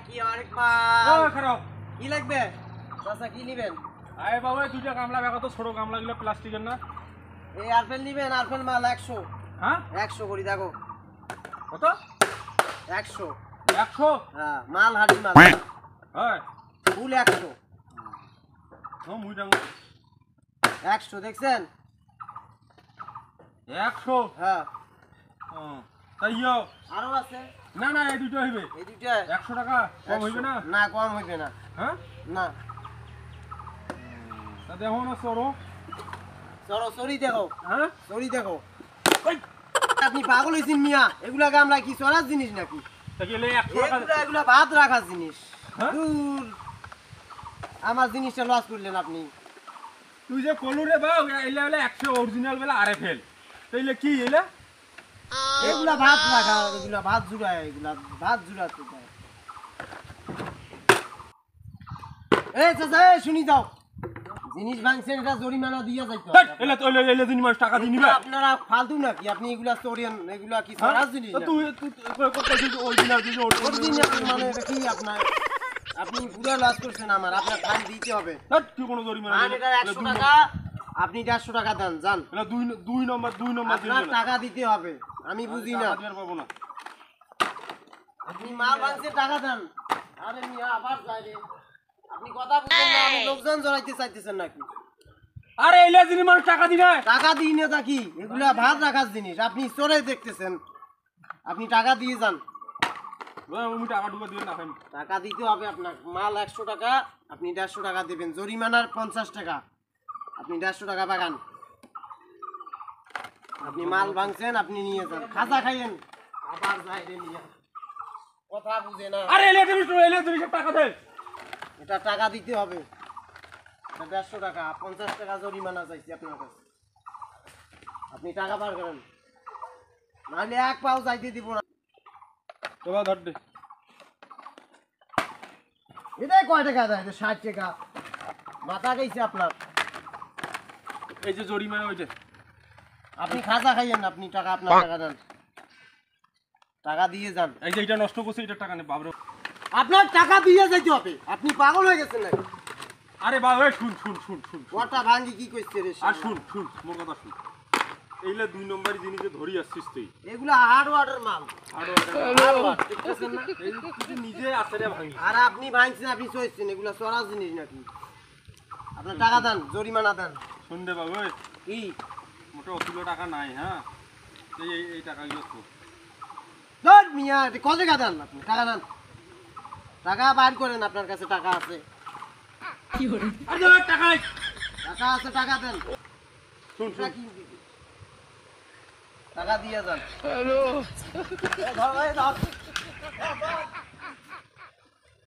কি অনেক মাল। ও খারাপ কি লাগবে চাচা, কি নিবেন? আরে বাবা দুইটা গামলা বেকা তো ছোট গামলা গুলো প্লাস্টিকের না। এই আপেল নিবেন? আপেল মাল 100। হ্যাঁ 100 করি দেখো। কত? 100। 100? হ্যাঁ মাল হাড়ি মাল। হ্যাঁ ফুল 100। ও মুই ডাং 100 দেখছেন? 100? হ্যাঁ তাই ইয়ো আরো আছে। না না এই দুটো হইবে। এই দুইটা 100 টাকা কম হইবে না? না কম হইবে না। হ্যাঁ না তা দেখো না সরো। চলো চড়ি দেখো। হ্যাঁ চড়ি দেখো। আপনি পাগল হয়েছেন মিয়া, এগুলা গামলা কি চড়ার জিনিস নাকি? তা গেলে 100 টাকা। এগুলা ভাত রাখার জিনিস। হ্যাঁ? দূর, আমার জিনিসটা লস করলেন আপনি। তুই যে কলু রে বা এলে এলে 100 অরিজিনাল বেলা আরে ফেল তাইলে কি এলে? এগুলা ভাত রাখা, এগুলা ভাত জুড়ায়, এগুলা ভাত জুড়াতে দেয়। এই চাচা এই শুনি যাও, জিনিস ভাঙছেন এটা জরিমানা দিয়া যাইতো। এলে তো এলে দিন মাস টাকা দিই নিবে। আপনারা ফালতু নাকি? আপনি এগুলা চোরেন, এগুলা কি চোরার জিনিস না? তুই অরিজিনাল দিস অরিজিনাল মানে এটা কি আপনার? আপনি পুরো লস করছেন আমার, আপনার ফাইন দিতে হবে। তুই কোনো জরিমানা আর এটা 100 টাকা, আপনি 150 টাকা দেন যান। এলা দুই নম্বর আপনার টাকা দিতে হবে, আমি বুঝি না। পাবো না। আপনি মাল ভাঙছে টাকা দেন। আরে মিয়া আবার যায় রে, আপনি কথা বুঝেন না, আমি লোকজন জড়াইতে চাইতেছেন নাকি? আরে এলে দিন মানুষ টাকা দিবে। টাকা দিই না তা কি? এগুলা ভাত রাখার জিনিস, আপনি চোরে দেখতেছেন। আপনি টাকা দিয়ে যান। আমি টাকা ঢুকা দিবেন না ভাই। টাকা দিতে হবে আপনার। মাল 100 টাকা, আপনি 150 টাকা দেবেন। জরিমানার 50 টাকা, আপনি 150 টাকা বাগান। আপনি মাল ভাঙছেন, আপনি নিয়ে যান। খাজা খাইয়েন আবার যায় রে মিয়া, কথা বুঝে না। আরে এলে তুমি টাকা দে। এটা টাকা দিতে হবে। এটা 150 টাকা, 50 টাকা জরিমানা চাইছি আপনার কাছে। আপনি টাকা বার করেন, নাহলে এক পাও যাইতে দিব না। তোরা ধর দে। এটাই কয় টাকা দেয়? 60 টাকা। মাথা গেছে আপনার। এই যে জরিমানা হইছে। আপনি খাজা খাইয়েন, আপনি টাকা আপনার টাকা দেন। টাকা দিয়ে যান। এই যে এটা নষ্ট করছে এটা টাকা নে বাবরে। আপনার টাকা দিয়ে যাইতে হবে। আপনি পাগল হয়ে গেছেন নাকি? আরে বাবা শুন। ওটা ভাঙ্গি কি কইছে রে? আর শুন মোর কথা শুন। এইলে দুই নম্বরই জিনিসে ধরি আসছিস তুই। এগুলা হার্ড ওয়াটার মাল। দেখতেছেন না? এই তুই নিজে আছে রে ভাই। আর আপনি ভাঙছেন, আপনি চইছেন, এগুলা চড়া জিনিস নাকি? আপনার টাকা দেন, জরিমানা দেন। শুন দে বাবা কি মোটে অতুল টাকা নাই। হ্যাঁ এই টাকাগুলো তো ধর মিয়া, কত টাকা দেন? আপনি টাকা দেন, টাকা বাইর করেন। আপনার কাছে টাকা আছে? আরে টাকা নাই। টাকা আছে, টাকা দেন। শুন এটা কি? টাকা দিয়ে যান। হ্যালো, ধর